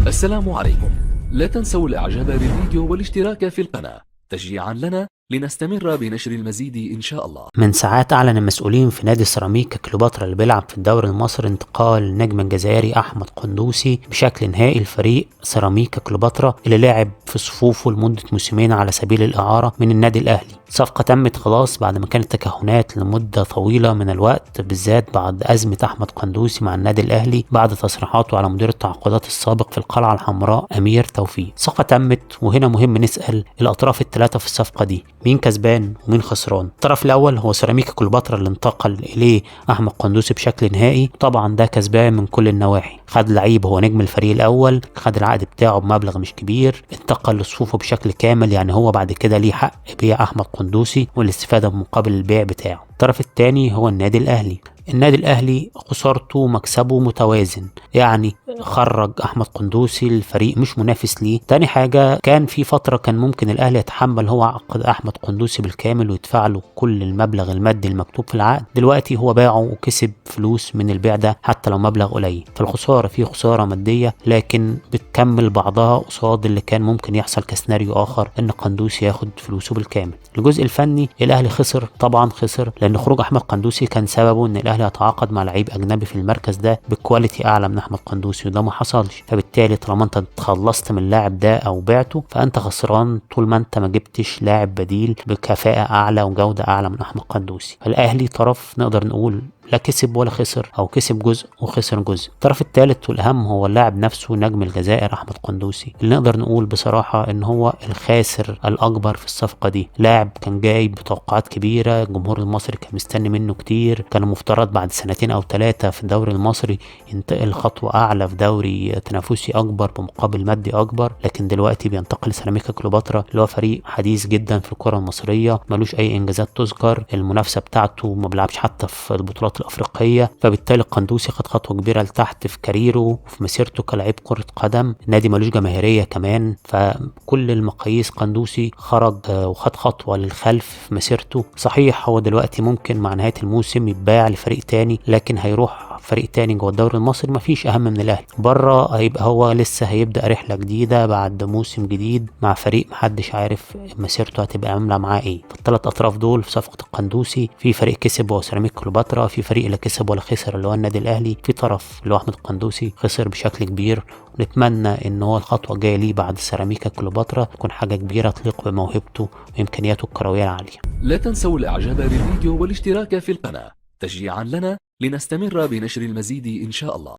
السلام عليكم. لا تنسوا الاعجاب بالفيديو والاشتراك في القناة تشجيعا لنا لنستمر بنشر المزيد إن شاء الله. من ساعات أعلن المسؤولين في نادي سيراميكا كليوباترا اللي بيلعب في الدوري المصري انتقال النجم الجزائري أحمد قندوسي بشكل نهائي لفريق سيراميكا كليوباترا اللي لعب في صفوفه لمدة موسمين على سبيل الإعارة من النادي الأهلي. صفقة تمت خلاص بعد ما كانت تكهنات لمدة طويلة من الوقت، بالذات بعد أزمة أحمد قندوسي مع النادي الأهلي بعد تصريحاته على مدير التعاقدات السابق في القلعة الحمراء أمير توفيق. الصفقة تمت، وهنا مهم نسأل الأطراف الثلاثة في الصفقة دي مين كسبان ومين خسران. الطرف الأول هو سيراميكا كليوباترا اللي انتقل إليه أحمد قندوسي بشكل نهائي، طبعا ده كسبان من كل النواحي. خد لعيب هو نجم الفريق الأول، خد العقد بتاعه بمبلغ مش كبير، انتقل لصفوفه بشكل كامل، يعني هو بعد كده ليه حق بيع أحمد قندوسي والاستفادة بمقابل البيع بتاعه. الطرف الثاني هو النادي الأهلي. النادي الأهلي خسارته ومكسبه متوازن، يعني خرج أحمد قندوسي الفريق مش منافس ليه. تاني حاجة، كان في فترة كان ممكن الأهلي يتحمل هو عقد أحمد قندوسي بالكامل ويدفع له كل المبلغ المادي المكتوب في العقد، دلوقتي هو باعه وكسب فلوس من البيع ده حتى لو مبلغ قليل. فالخسارة فيه خسارة مادية، لكن بتكمل بعضها قصاد اللي كان ممكن يحصل كسيناريو آخر إن قندوسي ياخد فلوسه بالكامل. الجزء الفني الأهلي خسر، طبعا خسر لأن خروج أحمد قندوسي كان سببه إن الأهلي هيتعاقد مع لعيب أجنبي في المركز ده بكواليتي أعلى من أحمد قندوسي، وده ما حصلش. فبالتالي طالما أنت اتخلصت من اللاعب ده أو بعته فأنت خسران طول ما أنت ما جبتش لاعب بديل بكفاءة أعلى وجودة أعلى من أحمد قندوسي. الأهلي طرف نقدر نقول لا كسب ولا خسر، او كسب جزء وخسر جزء. الطرف الثالث والاهم هو اللاعب نفسه نجم الجزائر احمد قندوسي، اللي نقدر نقول بصراحه ان هو الخاسر الاكبر في الصفقه دي. لاعب كان جاي بتوقعات كبيره، الجمهور المصري كان مستني منه كتير، كان المفترض بعد سنتين او 3 في الدوري المصري ينتقل خطوه اعلى في دوري تنافسي اكبر بمقابل مادي اكبر، لكن دلوقتي بينتقل سيراميكا كليوباترا اللي هو فريق حديث جدا في الكره المصريه، ملوش اي انجازات تذكر، المنافسه بتاعته ما بيلعبش حتى في البطولات الافريقيه. فبالتالي قندوسي خد خطوه كبيره لتحت في كاريره وفي مسيرته كلاعب كره قدم. النادي ملوش جماهيريه كمان، فكل المقاييس قندوسي خرج وخد خطوه للخلف في مسيرته. صحيح هو دلوقتي ممكن مع نهايه الموسم يتباع لفريق تاني، لكن هيروح فريق تاني جوه الدوري المصري مفيش اهم من الاهلي. بره هيبقى هو لسه هيبدا رحله جديده بعد موسم جديد مع فريق محدش عارف مسيرته هتبقى عامله معاه ايه. فالثلاث اطراف دول في صفقه القندوسي، في فريق كسب هو سيراميكا كليوباترا، في فريق لا كسب ولا خسر اللي هو النادي الاهلي، في طرف اللي هو احمد القندوسي خسر بشكل كبير. ونتمنى ان هو الخطوه الجايه ليه بعد سيراميكا كليوباترا تكون حاجه كبيره تليق بموهبته وامكانياته الكرويه العاليه. لا تنسوا الاعجاب بالفيديو والاشتراك في القناة تشجيعا لنا لنستمر بنشر المزيد إن شاء الله.